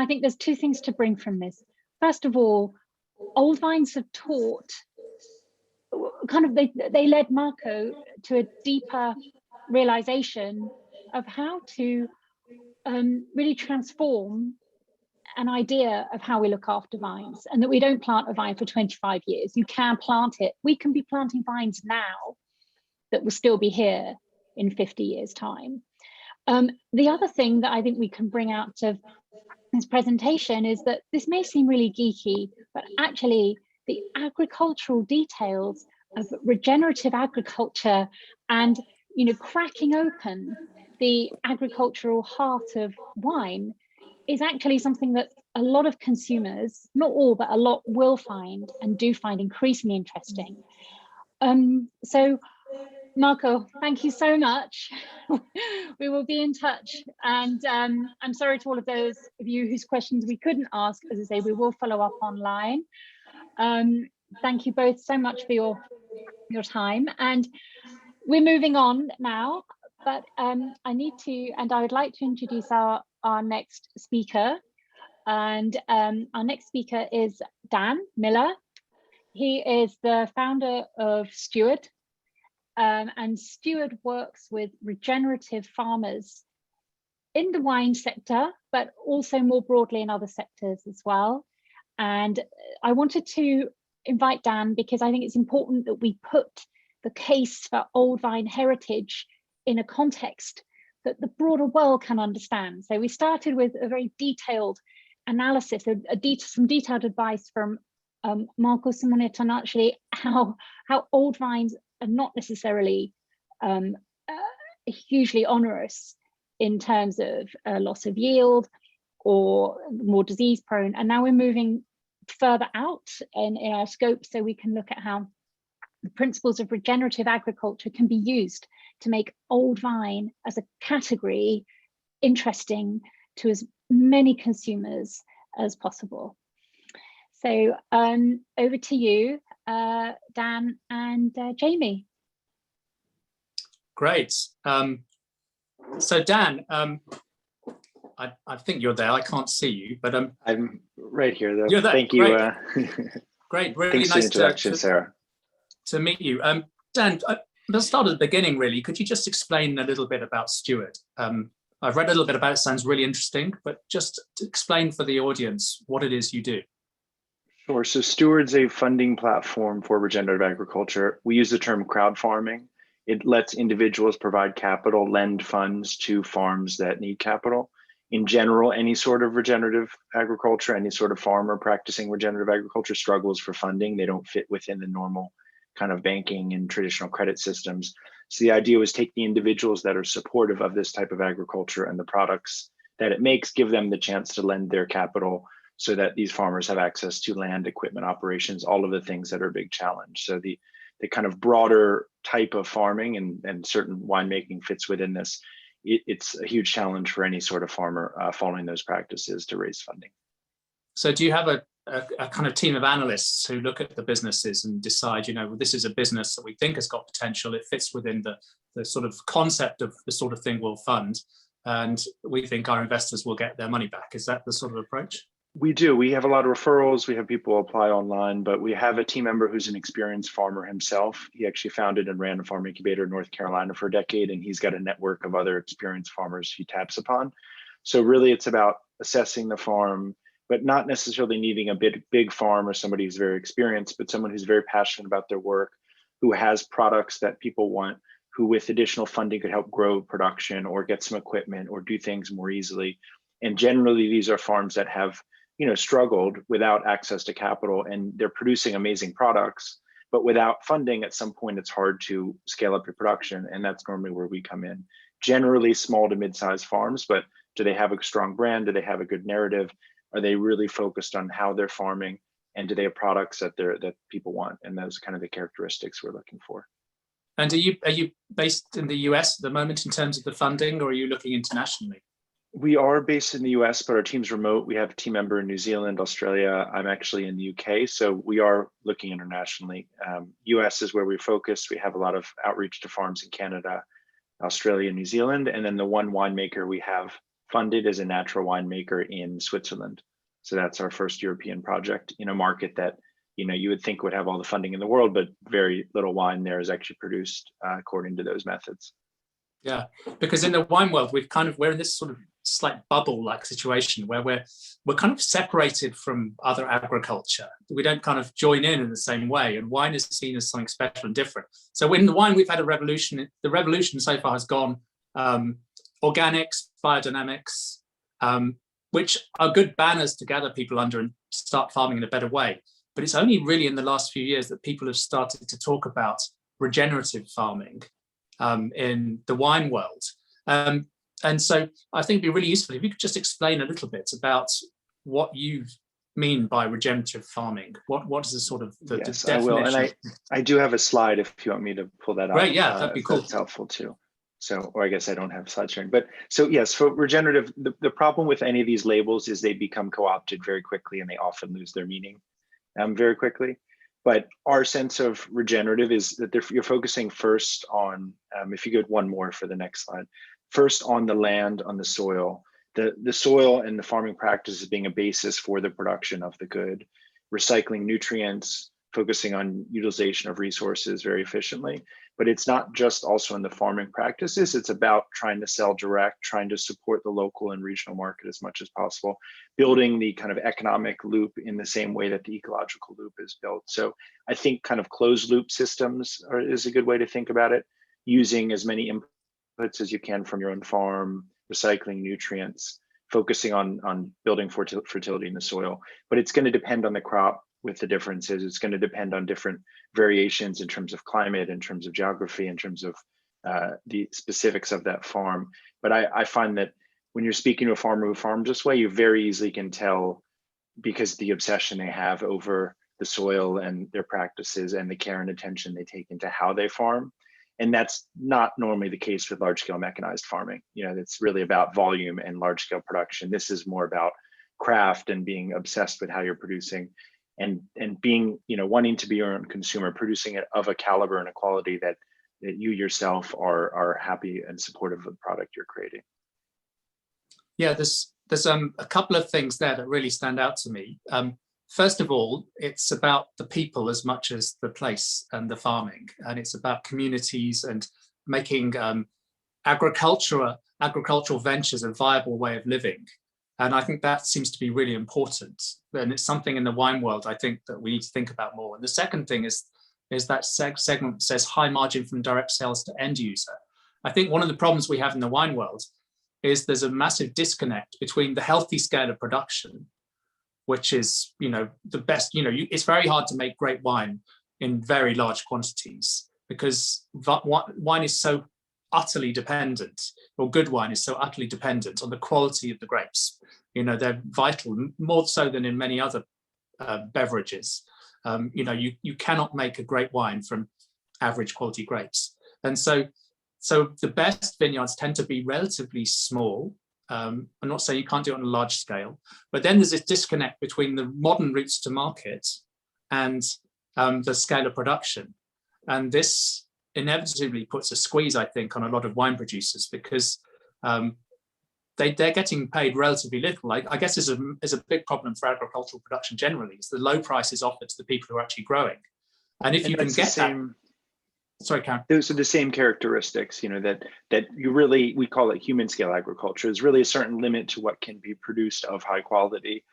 I think there's two things to bring from this. First of all, old vines have taught, they led Marco to a deeper realization of how to really transform an idea of how we look after vines, and that we don't plant a vine for 25 years. You can plant it. We can be planting vines now that will still be here in 50 years' time. The other thing that I think we can bring out of this presentation is that this may seem really geeky, but actually the agricultural details of regenerative agriculture and, you know, cracking open the agricultural heart of wine is actually something that a lot of consumers, not all, but a lot, will find and do find increasingly interesting. So Marco, thank you so much. We will be in touch, and I'm sorry to all of those of you whose questions we couldn't ask. As I say, we will follow up online. Thank you both so much for your time, and we're moving on now, but I would like to introduce our next speaker, and our next speaker is Dan Miller. He is the founder of Steward, and Steward works with regenerative farmers in the wine sector, but also more broadly in other sectors as well. And I wanted to invite Dan because I think it's important that we put the case for old vine heritage in a context that the broader world can understand. So we started with a very detailed analysis, some detailed advice from Marco Simonetta on actually how old vines are not necessarily hugely onerous in terms of loss of yield or more disease prone. And now we're moving further out in our scope, so we can look at how the principles of regenerative agriculture can be used to make old vine as a category interesting to as many consumers as possible. So over to you, Dan and Jamie. Great. So Dan, I think you're there. I can't see you, but I'm right here though. You're there. Thank you. Great, really thanks nice for the introduction, Sarah. To meet you. Dan, let's start at the beginning really. Could you just explain a little bit about Steward? I've read a little bit about it, sounds really interesting, but just to explain for the audience what it is you do. Sure, so Steward's a funding platform for regenerative agriculture. We use the term crowd farming. It lets individuals provide capital, lend funds to farms that need capital. In general, any sort of regenerative agriculture, any sort of farmer practicing regenerative agriculture struggles for funding. They don't fit within the normal kind of banking and traditional credit systems. So the idea was take the individuals that are supportive of this type of agriculture and the products that it makes, give them the chance to lend their capital so that these farmers have access to land, equipment, operations, all of the things that are a big challenge. So the kind of broader type of farming and certain winemaking fits within this. It's a huge challenge for any sort of farmer following those practices to raise funding. So do you have a kind of team of analysts who look at the businesses and decide, you know, this is a business that we think has got potential, it fits within the sort of concept of the sort of thing we'll fund, and we think our investors will get their money back? Is that the sort of approach? We do. We have a lot of referrals. We have people apply online, but we have a team member who's an experienced farmer himself. He actually founded and ran a farm incubator in North Carolina for a decade, and he's got a network of other experienced farmers he taps upon. So really it's about assessing the farm, but not necessarily needing a big farm or somebody who's very experienced, but someone who's very passionate about their work, who has products that people want, who with additional funding could help grow production or get some equipment or do things more easily. And generally these are farms that have, you know, struggled without access to capital, and they're producing amazing products, but without funding at some point it's hard to scale up your production, and that's normally where we come in. Generally small to mid-sized farms, but do they have a strong brand? Do they have a good narrative? Are they really focused on how they're farming, and do they have products that people want? And those are kind of the characteristics we're looking for. And are you based in the US at the moment in terms of the funding, or are you looking internationally? We are based in the US, but our team's remote. We have a team member in New Zealand, Australia. I'm actually in the UK, so we are looking internationally. US is where we focus. We have a lot of outreach to farms in Canada, Australia, New Zealand, and then the one winemaker we have funded as a natural winemaker in Switzerland. So that's our first European project in a market that, you would think would have all the funding in the world, but very little wine there is actually produced according to those methods. Yeah, because in the wine world, we're in this sort of slight bubble-like situation where we're kind of separated from other agriculture. We don't kind of join in the same way, and wine is seen as something special and different. So in the wine, we've had a revolution. The revolution so far has gone organics, biodynamics, which are good banners to gather people under and start farming in a better way. But it's only really in the last few years that people have started to talk about regenerative farming in the wine world. And so I think it'd be really useful if you could just explain a little bit about what you mean by regenerative farming. What is the sort of the definition? I will, and I do have a slide if you want me to pull that up. Right, yeah, that'd be cool. That's helpful too. So, or I guess I don't have slide sharing, but so yes, for regenerative, the problem with any of these labels is they become co-opted very quickly and they often lose their meaning very quickly. But our sense of regenerative is that you're focusing first on, if you go one more for the next slide, first on the land, on the soil, the soil and the farming practices being a basis for the production of the good, recycling nutrients, focusing on utilization of resources very efficiently. But it's not just also in the farming practices, it's about trying to sell direct, trying to support the local and regional market as much as possible, building the kind of economic loop in the same way that the ecological loop is built. So I think kind of closed loop systems is a good way to think about it, using as many inputs as you can from your own farm, recycling nutrients, focusing on building fertility in the soil. But it's going to depend on the crop with the differences. It's going to depend on different variations in terms of climate, in terms of geography, in terms of the specifics of that farm. But I find that when you're speaking to a farmer who farms this way, you very easily can tell, because the obsession they have over the soil and their practices and the care and attention they take into how they farm. And that's not normally the case with large scale mechanized farming. It's really about volume and large scale production. This is more about craft and being obsessed with how you're producing. And being, wanting to be your own consumer, producing it of a caliber and a quality that you yourself are happy and supportive of the product you're creating. Yeah, there's a couple of things there that really stand out to me. First of all, it's about the people as much as the place and the farming, and it's about communities and making agricultural ventures a viable way of living. And I think that seems to be really important. And it's something in the wine world, I think, that we need to think about more. And the second thing is that segment that says high margin from direct sales to end user. I think one of the problems we have in the wine world is there's a massive disconnect between the healthy scale of production, which is, the best, it's very hard to make great wine in very large quantities because wine is so utterly dependent, or good wine is so utterly dependent on the quality of the grapes. They're vital, more so than in many other beverages. You cannot make a great wine from average quality grapes. And so the best vineyards tend to be relatively small. I'm not saying you can't do it on a large scale, but then there's this disconnect between the modern routes to market and the scale of production. And this inevitably puts a squeeze, I think, on a lot of wine producers because they're getting paid relatively little. I guess is a big problem for agricultural production generally. It's the low prices offered to the people who are actually growing. And if you can get that. Sorry, Karen. Those are the same characteristics, that you really, we call it human scale agriculture. There's really a certain limit to what can be produced of high quality.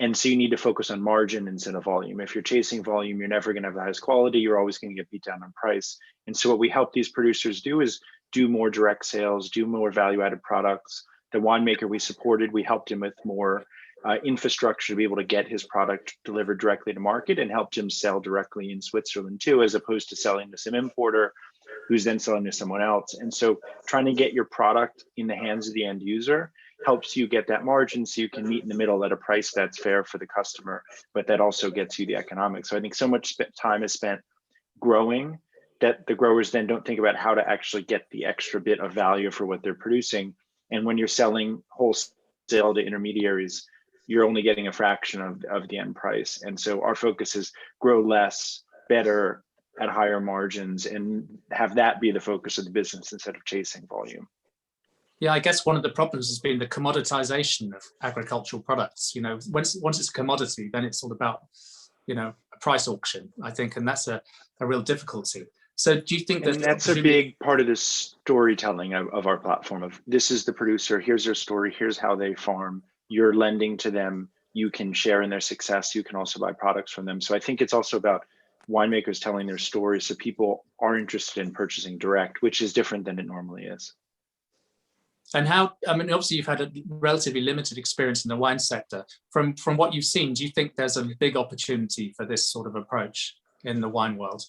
And so you need to focus on margin instead of volume. If you're chasing volume, you're never going to have the highest quality. You're always going to get beat down on price. And so what we help these producers do is do more direct sales, do more value-added products. The winemaker we supported, we helped him with more infrastructure to be able to get his product delivered directly to market, and helped him sell directly in Switzerland too, as opposed to selling to some importer who's then selling to someone else. And so trying to get your product in the hands of the end user helps you get that margin so you can meet in the middle at a price that's fair for the customer, but that also gets you the economics. So I think so much time is spent growing that the growers then don't think about how to actually get the extra bit of value for what they're producing. And when you're selling wholesale to intermediaries, you're only getting a fraction of the end price. And so our focus is grow less, better, at higher margins, and have that be the focus of the business instead of chasing volume. Yeah, I guess one of the problems has been the commoditization of agricultural products. You know, once it's a commodity, then it's all about, you know, a price auction, I think, and that's a real difficulty. So do you think that— And that's a big part of the storytelling of our platform of this is the producer, here's their story, here's how they farm, you're lending to them, you can share in their success, you can also buy products from them. So I think it's also about winemakers telling their stories so people are interested in purchasing direct, which is different than it normally is. And how, I mean, obviously you've had a relatively limited experience in the wine sector. From what you've seen, do you think there's a big opportunity for this sort of approach in the wine world?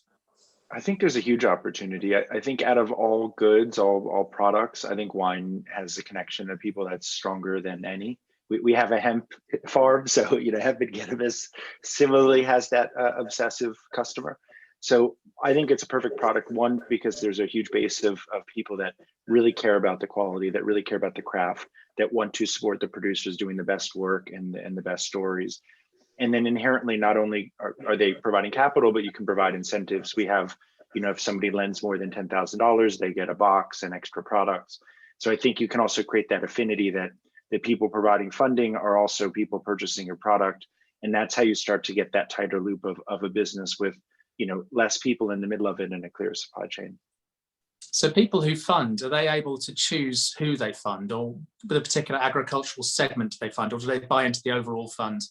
I think there's a huge opportunity. I think out of all goods, all products, I think wine has a connection to people that's stronger than any. We have a hemp farm, so you know, hemp and cannabis similarly has that obsessive customer. So I think it's a perfect product, one, because there's a huge base of people that really care about the quality, that really care about the craft, that want to support the producers doing the best work and the best stories. And then inherently, not only are they providing capital, but you can provide incentives. We have, you know, if somebody lends more than $10,000, they get a box and extra products. So I think you can also create that affinity that the people providing funding are also people purchasing your product. And that's how you start to get that tighter loop of a business with, you know, less people in the middle of it and a clear supply chain. So people who fund, are they able to choose who they fund, or with a particular agricultural segment they fund, or do they buy into the overall fund?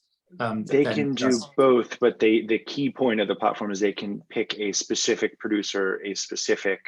They can do both, but the key point of the platform is they can pick a specific producer, a specific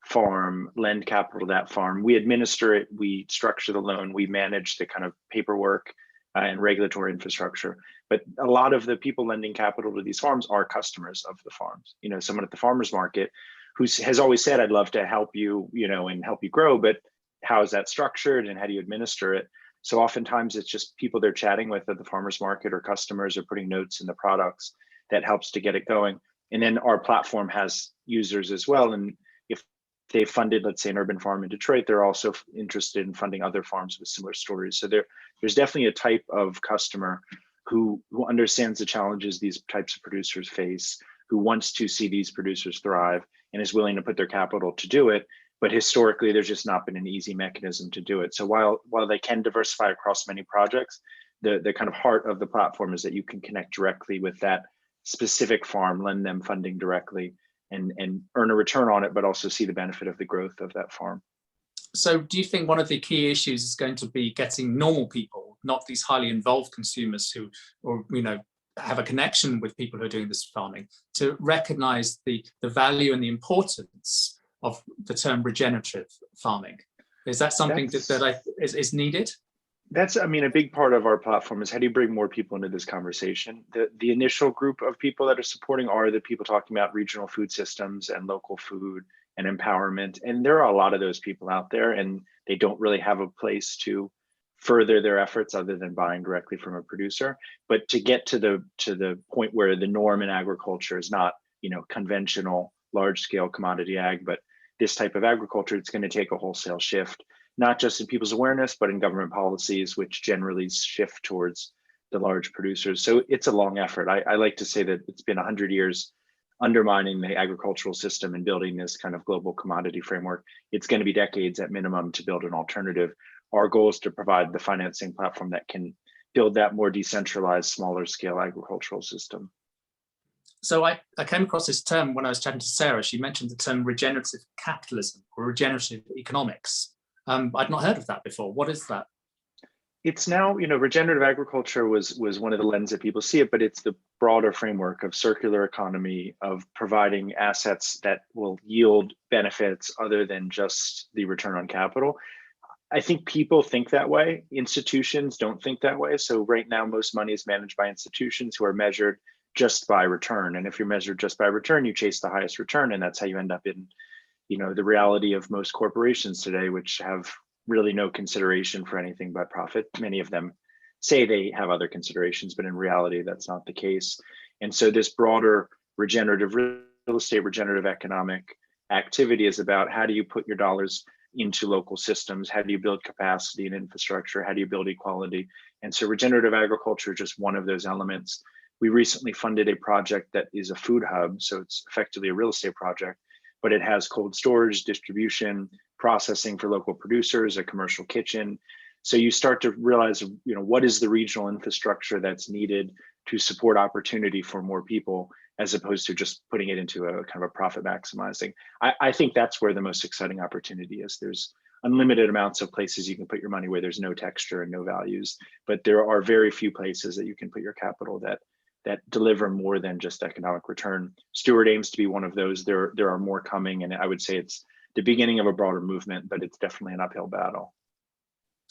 farm, lend capital to that farm. We administer it, we structure the loan, we manage the kind of paperwork and regulatory infrastructure. But a lot of the people lending capital to these farms are customers of the farms. You know, someone at the farmer's market who has always said, I'd love to help you, you know, and help you grow, but how is that structured and how do you administer it? So oftentimes it's just people they're chatting with at the farmer's market or customers or putting notes in the products that helps to get it going. And then our platform has users as well. And if they funded, let's say, an urban farm in Detroit, they're also interested in funding other farms with similar stories. So there's definitely a type of customer who understands the challenges these types of producers face, who wants to see these producers thrive and is willing to put their capital to do it. But historically, there's just not been an easy mechanism to do it. So while they can diversify across many projects, the kind of heart of the platform is that you can connect directly with that specific farm, lend them funding directly, and earn a return on it, but also see the benefit of the growth of that farm. So do you think one of the key issues is going to be getting normal people, not these highly involved consumers who, or, you know, have a connection with people who are doing this farming, to recognize the value and the importance of the term regenerative farming? Is that something that is needed? That's, I mean, a big part of our platform is how do you bring more people into this conversation? The initial group of people that are supporting are the people talking about regional food systems and local food and empowerment. And there are a lot of those people out there, and they don't really have a place to further their efforts other than buying directly from a producer. But to get to the point where the norm in agriculture is not, you know, conventional large scale commodity ag, but this type of agriculture, it's going to take a wholesale shift, not just in people's awareness, but in government policies, which generally shift towards the large producers. So it's a long effort. I like to say that it's been 100 years undermining the agricultural system and building this kind of global commodity framework. It's going to be decades at minimum to build an alternative. Our goal is to provide the financing platform that can build that more decentralized, smaller scale agricultural system. So I came across this term when I was chatting to Sarah. She mentioned the term regenerative capitalism or regenerative economics. I'd not heard of that before. What is that? It's now, you know, regenerative agriculture was one of the lenses that people see it, but it's the broader framework of circular economy, of providing assets that will yield benefits other than just the return on capital. I think people think that way. Institutions don't think that way. So right now, most money is managed by institutions who are measured just by return. And if you're measured just by return, you chase the highest return. And that's how you end up in, you know, the reality of most corporations today, which have really no consideration for anything but profit. Many of them say they have other considerations, but in reality, that's not the case. And so this broader regenerative real estate, regenerative economic activity is about how do you put your dollars into local systems? How do you build capacity and infrastructure? How do you build equality? And so regenerative agriculture is just one of those elements. We recently funded a project that is a food hub. So it's effectively a real estate project, but it has cold storage, distribution, processing for local producers, a commercial kitchen. So you start to realize, what is the regional infrastructure that's needed to support opportunity for more people, as opposed to just putting it into a kind of a profit maximizing. I think that's where the most exciting opportunity is. There's unlimited amounts of places you can put your money where there's no texture and no values, but there are very few places that you can put your capital that deliver more than just economic return. Steward aims to be one of those. There are more coming, and I would say it's the beginning of a broader movement, but it's definitely an uphill battle.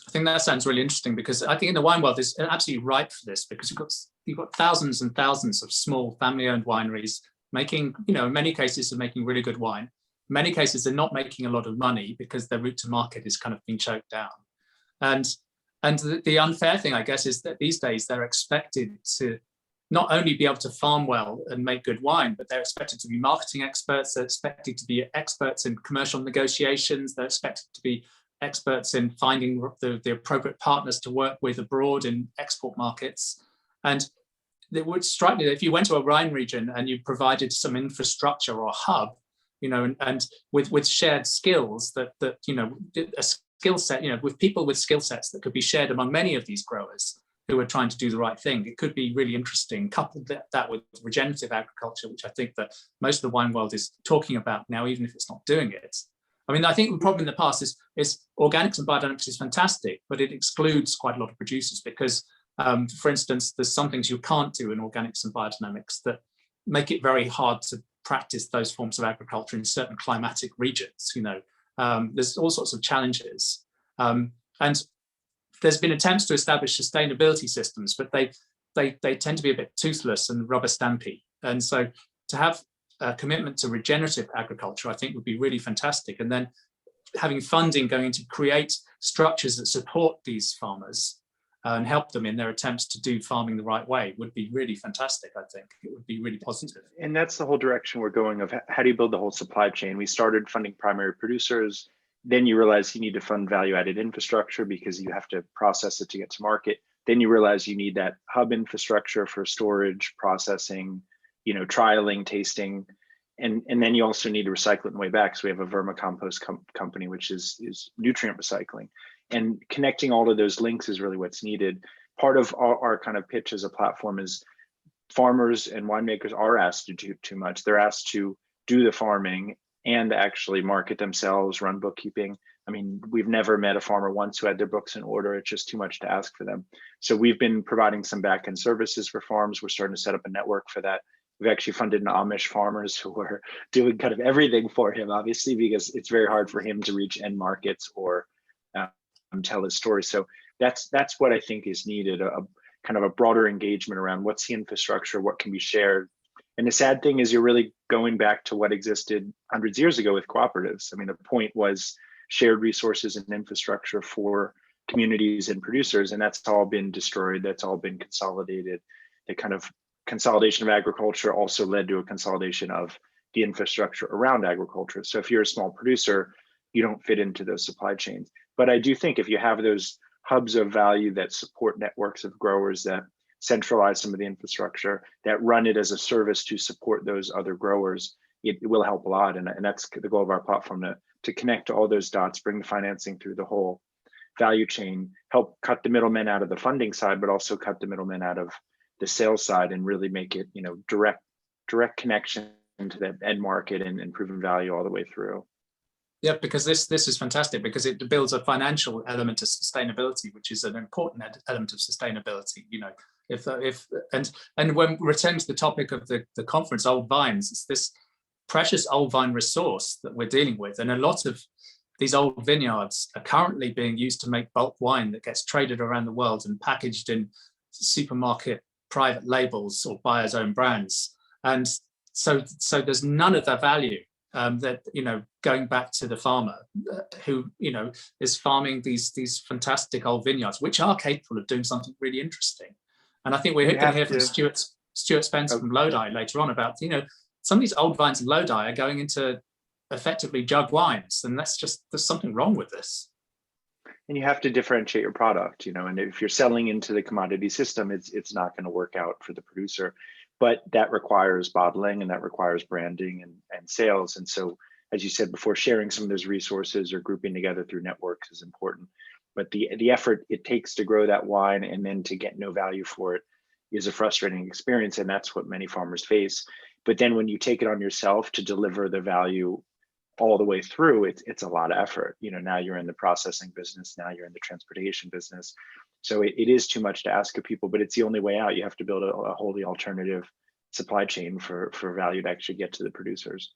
I think that sounds really interesting, because I think in the wine world is absolutely ripe for this, because you've got thousands and thousands of small family-owned wineries making, in many cases are making really good wine. In many cases, they're not making a lot of money because their route to market is kind of being choked down. And the unfair thing, I guess, is that these days they're expected to not only be able to farm well and make good wine, but they're expected to be marketing experts. They're expected to be experts in commercial negotiations. They're expected to be experts in finding the appropriate partners to work with abroad in export markets. And it would strike me that if you went to a wine region and you provided some infrastructure or a hub, and with shared skills that a skill set, with people with skill sets that could be shared among many of these growers who are trying to do the right thing, it could be really interesting. Coupled that with regenerative agriculture, which I think that most of the wine world is talking about now, even if it's not doing it. I mean, I think the problem in the past is organics and biodynamics is fantastic, but it excludes quite a lot of producers because, for instance, there's some things you can't do in organics and biodynamics that make it very hard to practice those forms of agriculture in certain climatic regions. There's all sorts of challenges. And there's been attempts to establish sustainability systems, but they tend to be a bit toothless and rubber stampy. And so to have a commitment to regenerative agriculture, I think would be really fantastic. And then having funding going to create structures that support these farmers and help them in their attempts to do farming the right way would be really fantastic. I think it would be really positive. And that's the whole direction we're going of how do you build the whole supply chain? We started funding primary producers. Then you realize you need to fund value-added infrastructure because you have to process it to get to market. Then you realize you need that hub infrastructure for storage, processing, trialing, tasting. And then you also need to recycle it on the way back. So we have a vermicompost company, which is nutrient recycling. And connecting all of those links is really what's needed. Part of our kind of pitch as a platform is farmers and winemakers are asked to do too much. They're asked to do the farming and actually market themselves, run bookkeeping. I mean, we've never met a farmer once who had their books in order. It's just too much to ask for them. So we've been providing some back-end services for farms. We're starting to set up a network for that. We've actually funded an Amish farmers who are doing kind of everything for him, obviously, because it's very hard for him to reach end markets or tell his story. So that's what I think is needed, a kind of a broader engagement around what's the infrastructure, what can be shared. And the sad thing is you're really going back to what existed hundreds of years ago with cooperatives. I mean, the point was shared resources and infrastructure for communities and producers, and that's all been destroyed. That's all been consolidated. The kind of consolidation of agriculture also led to a consolidation of the infrastructure around agriculture. So if you're a small producer, you don't fit into those supply chains. But I do think if you have those hubs of value that support networks of growers that centralize some of the infrastructure, that run it as a service to support those other growers, it will help a lot. And that's the goal of our platform, to connect all those dots, bring the financing through the whole value chain, help cut the middlemen out of the funding side, but also cut the middlemen out of the sales side and really make it, direct connection to the end market and proven value all the way through. Yeah, because this is fantastic because it builds a financial element of sustainability, which is an important element of sustainability. And when we return to the topic of the conference, old vines, it's this precious old vine resource that we're dealing with, and a lot of these old vineyards are currently being used to make bulk wine that gets traded around the world and packaged in supermarket private labels or buyers' own brands, and so there's none of the value that going back to the farmer who is farming these fantastic old vineyards, which are capable of doing something really interesting. And I think we're going to hear from Stuart Spencer from Lodi later on about some of these old vines in Lodi are going into effectively jug wines, and there's something wrong with this. And you have to differentiate your product, and if you're selling into the commodity system, it's not going to work out for the producer. But that requires bottling and that requires branding and sales. And so as you said before, sharing some of those resources or grouping together through networks is important. But the effort it takes to grow that wine and then to get no value for it is a frustrating experience, and that's what many farmers face. But then when you take it on yourself to deliver the value all the way through, it's a lot of effort. You know, now you're in the processing business, now you're in the transportation business. So it is too much to ask of people, but it's the only way out. You have to build a wholly alternative supply chain for value to actually get to the producers.